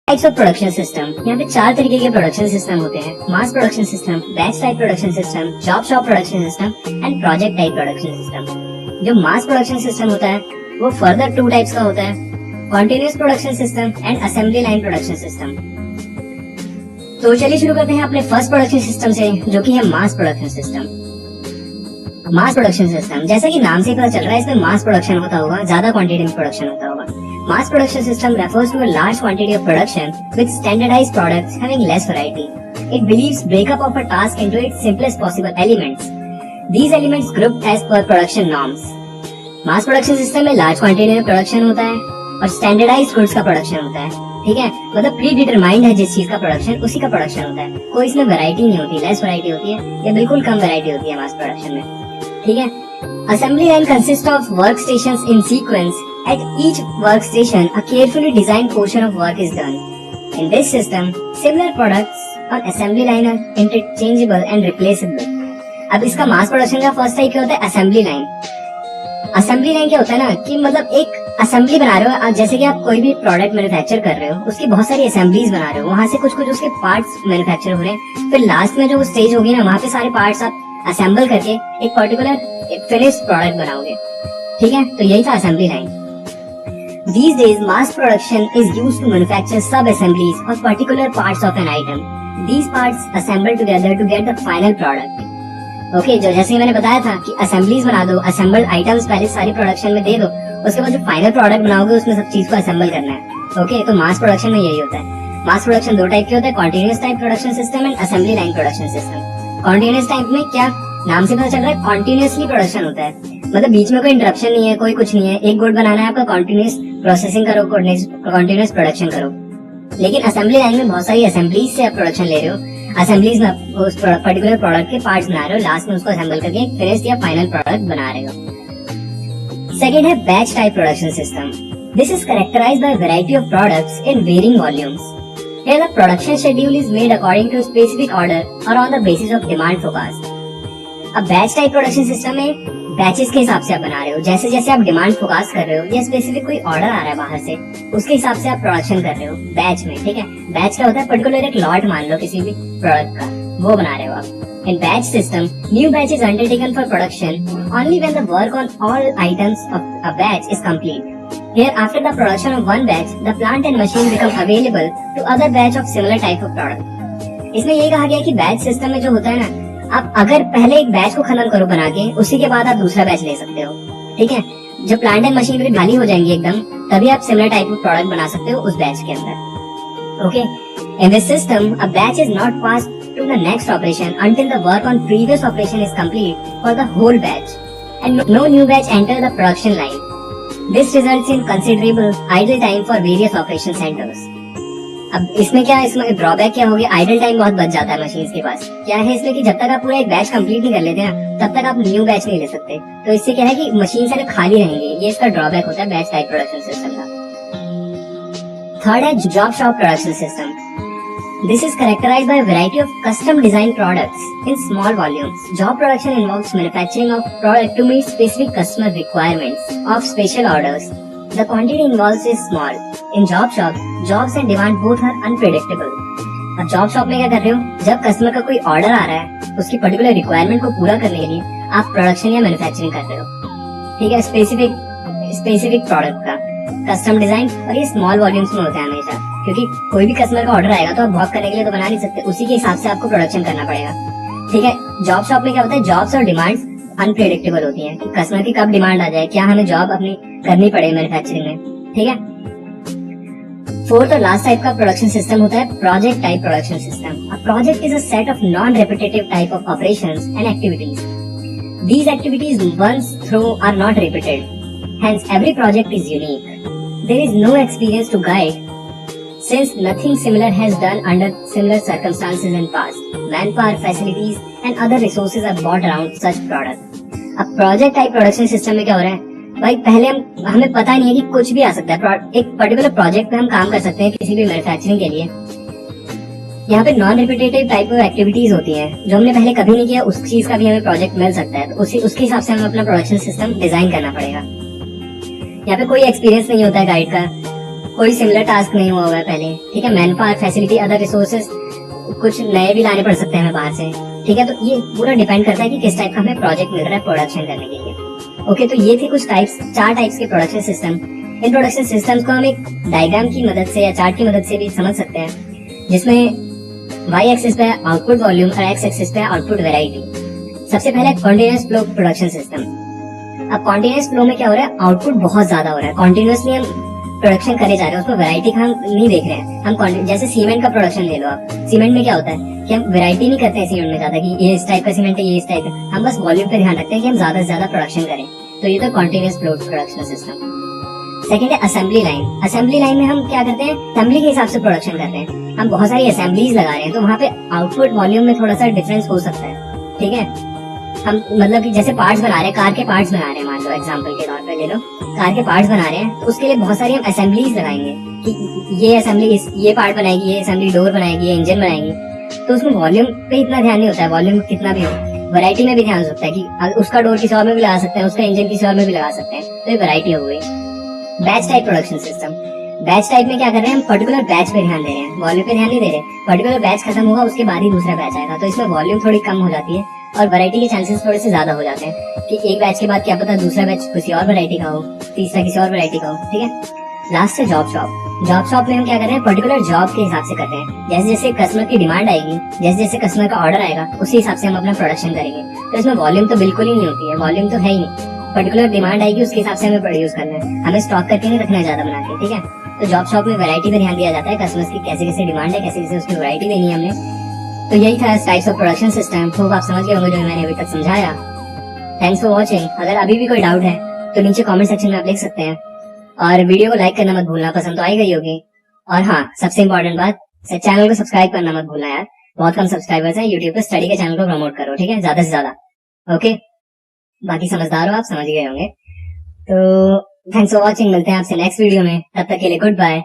Types of production system. यहाँ पे 4 तरीके के प्रोडक्शन सिस्टम होते हैं: mass production system, batch type production system, job shop production system and project type production system. जो mass production system होता है वो फर्दर 2 टाइप्स का होता है: continuous production system and assembly line production system. तो चलिए शुरू करते हैं अपने फर्स्ट प्रोडक्शन सिस्टम से, जो कि है mass production system. Mass production system, जैसा कि नाम से पता चल रहा है, इसमें मास प्रोडक्शन होता होगा, ज्यादा क्वांटिटी में प्रोडक्शन होता होगा। Mass production system refers to a large quantity of production with standardized products having less variety. It believes breakup of a task into its simplest possible elements. These elements grouped as per production norms. Mass production system में large quantity में production होता है और standardized goods का production होता है, ठीक है। मतलब प्री डिटरमाइंड है जिस चीज का प्रोडक्शन, उसी का प्रोडक्शन होता है। कोई इसमें वैरायटी नहीं होती, लेस वैरायटी होती है या बिल्कुल कम वैरायटी होती है मास प्रोडक्शन में, ठीक है। Assembly line consists of workstations in sequence. At each workstation, a carefully designed portion of work is done. In this system, similar products on assembly line are interchangeable and replaceable. अब इसका mass production का first type क्या होता है? Assembly line. Assembly line क्या होता है ना कि मतलब एक असेंबली बना रहे हो, जैसे कि आप कोई भी प्रोडक्ट मैन्युफैक्चर कर रहे हो, उसकी बहुत सारी असेंबलीज बना रहे हो, वहां से कुछ कुछ उसके पार्ट्स मैन्युफैक्चर हो रहे हैं, फिर लास्ट में जो वो स्टेज होगी ना, वहां पे सारे पार्ट्स आप असेंबल करके एक पर्टिकुलर फिनिश्ड प्रोडक्ट बनाओगे, ठीक है। तो यही था assembly line. These days, mass production is used to manufacture sub-assemblies of particular parts of an item. These parts assemble together to get the final product. Okay, जो जैसे मैंने बताया था कि assemblies बना दो, assembled items पहले सारी production में दे दो, उसके बाद जो final product बनाओगे उसमें सब चीज को assemble करना है। Okay, तो mass production में यही होता है। Mass production 2 टाइप के होते हैं: continuous type production system and assembly line production system. Continuous type में क्या नाम से पता चल रहा है, कॉन्टिन्यूसली प्रोडक्शन होता है, मतलब बीच में कोई इंटरप्शन नहीं है, कोई कुछ नहीं है। एक गुड बनाना है आपका, कॉन्टिन्यूस प्रोसेसिंग करो, कॉन्टिन्यूस प्रोडक्शन करो। लेकिन असेंबली लाइन में बहुत सारी असेंबलीज से आप प्रोडक्शन ले रहे हो, असेंबलीज में उस पर्टिकुलर प्रोडक्ट के पार्ट्स बना रहे हो, लास्ट में उसको असेंबल करके फिनिश्ड या फाइनल प्रोडक्ट बना रहे हो। सेकंड है batch type production system. This is characterized by variety of products in varying volumes. Here the production schedule is made according to a specific order or on the basis of demand forecast. अब batch type production system में batches के हिसाब से आप बना रहे हो, जैसे जैसे आप डिमांड फोकस कर रहे हो या स्पेसिफिक कोई ऑर्डर आ रहा है बाहर से, उसके हिसाब से आप प्रोडक्शन कर रहे हो बैच में, ठीक है। बैच क्या होता है? पर्टिकुलर एक लॉट मान लो किसी भी प्रोडक्ट का, वो बना रहे हो आप। In batch system, new batch is undertaken for production only when the work on all items of a batch is complete. Here, after the production of one batch, the plant and machine become available to other batch of similar type of product. इसमें यही कहा गया कि batch system में जो होता है ना, आप अगर पहले एक बैच को खत्म करो बना के, उसी के बाद आप दूसरा बैच ले सकते हो, ठीक है। जब प्लांट एंड मशीनरी खाली हो जाएंगी एकदम, तभी आप सिमिलर टाइप ऑफ प्रोडक्ट बना सकते हो उस बैच के अंदर। Okay, in this system a batch is not passed to the next operation until the work on previous operation is complete for the whole batch and no new batch enter the production line. This results in considerable idle time for various operation centers. अब इसमें क्या है, इसमें drawback क्या हो गया? Idle time बहुत बच जाता है मशीन्स के पास। क्या है इसमें कि जब तक आप पूरा एक बैच कंप्लीट नहीं कर लेते ना, तब तक आप न्यू बैच नहीं ले सकते। तो इससे क्या है कि मशीन सारे खाली रहेंगे, ये इसका ड्रॉबैक होता है बैच टाइप प्रोडक्शन सिस्टम का। थर्ड है job shop production system. This is characterized by a variety of custom designed products in small volumes. Job production involves manufacturing of product to meet specific customer requirements of special orders. The quantity involved is small. In job shop, jobs and demand both are unpredictable. अब job shop में क्या कर रहे हो? जब customer का कोई order आ रहा है, उसकी पर्टिकुलर रिक्वायरमेंट को पूरा करने के लिए आप प्रोडक्शन या मैन्युफैक्चरिंग कर रहे हो, ठीक है, स्पेसिफिक प्रोडक्ट का कस्टम डिजाइन। और ये स्मॉल वॉल्यूम्स में होता है हमेशा, क्योंकि कोई भी कस्टमर का ऑर्डर आएगा तो आप बहुत करने के लिए तो बना नहीं सकते, उसी के हिसाब से आपको प्रोडक्शन करना पड़ेगा, ठीक है। जॉब शॉप में क्या होता है? जॉब्स और डिमांड्स अनप्रेडिक्टेबल होती हैं, कस्टमर की कब डिमांड आ जाए, क्या हमें जॉब अपनी करनी पड़े मैन्युफैक्चरिंग में, ठीक है। फोर्थ और लास्ट टाइप का प्रोडक्शन सिस्टम होता है project type production system. A project is a set of non repetitive type of operations and activities. These activities once through are not repeated. Hence, every project is unique. There is no experience to guide, since nothing similar has done under similar circumstances in past. Manpower, facilities, and other resources are brought around such product. अब project type production system में क्या हो रहा है भाई? पहले हमें पता नहीं है कि कुछ भी आ सकता है, एक पर्टिकुलर प्रोजेक्ट पे हम काम कर सकते हैं किसी भी मैन्युफैक्चरिंग के लिए। यहाँ पे non repetitive type of activities होती हैं जो हमने पहले कभी नहीं किया, उस चीज का भी हमें प्रोजेक्ट मिल सकता है, तो उसके हिसाब से हमें अपना प्रोडक्शन सिस्टम डिजाइन करना पड़ेगा। यहाँ पे कोई एक्सपीरियंस नहीं होता है गाइड का, कोई सिमिलर टास्क नहीं हुआ है पहले, ठीक है। Man power, facility, other resources कुछ नए भी लाने पड़ सकते हैं हमें बाहर से, ठीक है। तो ये पूरा डिपेंड करता है कि किस टाइप का हमें प्रोजेक्ट मिल रहा है प्रोडक्शन करने के लिए। ओके, तो ये थे कुछ टाइप्स, 4 टाइप्स के production system. In production systems को हम एक डायग्राम की मदद से या चार्ट की मदद से भी समझ सकते हैं, जिसमें वाई एक्सिस पे आउटपुट वॉल्यूम और एक्स एक्सिस पे आउटपुट वेराइटी। सबसे पहले कॉन्टिन्यूअस फ्लो प्रोडक्शन सिस्टम। अब कॉन्टिन्यूअस फ्लो में क्या हो रहा है, आउटपुट बहुत ज्यादा हो रहा है, कॉन्टिन्यूअसली हम प्रोडक्शन करे जा रहे हैं, उसमें वैरायटी का हम नहीं देख रहे हैं। हम जैसे सीमेंट का प्रोडक्शन ले लो आप, सीमेंट में क्या होता है कि हम वैरायटी नहीं करते हैं सीमेंट में ज्यादा कि ये इस टाइप का सीमेंट है, ये इस टाइप का, हम बस वॉल्यूम पे ध्यान रखते हैं कि हम ज्यादा से ज्यादा प्रोडक्शन करें। तो ये तो continuous flow production system. Second है असेंबली लाइन। असेंबली लाइन में हम क्या करते हैं, असेंबली के हिसाब से प्रोडक्शन करते हैं। हम बहुत सारी असेंबलीज लगा रहे हैं, तो वहाँ पे आउटपुट वॉल्यूम में थोड़ा सा डिफरेंस हो सकता है, ठीक है। हम मतलब कि जैसे पार्ट्स बना रहे हैं, कार के पार्ट्स बना रहे हैं, मान लो एग्जांपल के तौर पे ले लो, कार के पार्ट्स बना रहे हैं, तो उसके लिए बहुत सारी हम असेंबलीज लगाएंगे कि ये असेंबली ये पार्ट बनाएगी, ये असेंबली डोर बनाएगी, ये इंजन बनाएगी। तो उसमें वॉल्यूम पे इतना ध्यान नहीं होता है, वॉल्यूम कितना भी हो, वैरायटी में भी ध्यान सकता है कि उसका डोर किसी और में भी लगा सकते हैं, उसका इंजन किसी और में भी लगा सकते हैं, तो ये वैरायटी हो गई। Batch type production system. Batch type में क्या कर रहे हैं, हम पर्टिकुलर बैच पे ध्यान दे रहे हैं, वॉल्यूम पे ध्यान नहीं दे रहे। पर्टिकुलर बैच खत्म होगा, उसके बाद ही दूसरा बैच आएगा, तो इसमें वॉल्यूम थोड़ी कम हो जाती है और वैरायटी के चांसेस थोड़े से ज्यादा हो जाते हैं कि एक बैच के बाद क्या पता दूसरा बैच किसी और वैरायटी का हो, तीसरा किसी और वैरायटी का हो, ठीक है। लास्ट है जॉब शॉप। जॉब शॉप में हम क्या कर रहे हैं, पर्टिकुलर जॉब के हिसाब से करते हैं। जैसे जैसे कस्टमर की डिमांड आएगी, जैसे जैसे कस्टमर का ऑर्डर आएगा, उसी हिसाब से हम अपना प्रोडक्शन करेंगे। तो इसमें वॉल्यूम तो बिल्कुल ही नहीं होती है, वॉल्यूम तो है ही नहीं। पर्टिकुलर डिमांड आएगी, उसके हिसाब से हमें प्रोड्यूस करना है, हमें स्टॉक करके नहीं रखना है ज्यादा बना के, ठीक है। तो जॉब शॉप में वैरायटी पे ध्यान दिया जाता है, कस्टमर्स की कैसे कैसे डिमांड है, कैसे कैसे उसकी वैरायटी देनी है हमने। तो यही था types of production system. Hope आप समझ गए होंगे जो मैंने अभी तक समझाया। Thanks for watching. अगर अभी भी कोई डाउट है तो नीचे कमेंट सेक्शन में आप लिख सकते हैं, और वीडियो को लाइक करना मत भूलना, पसंद तो आई गई होगी। और हाँ, सबसे इम्पोर्टेंट बात, चैनल को सब्सक्राइब करना मत भूलना यार, बहुत कम सब्सक्राइबर्स हैं यूट्यूब पे। स्टडी के चैनल को प्रमोट करो, ठीक है, ज्यादा से ज्यादा। ओके, बाकी समझदार हो आप, समझ गए होंगे। तो थैंक्स फॉर वॉचिंग, मिलते हैं आपसे नेक्स्ट वीडियो में, तब तक के लिए गुड बाय।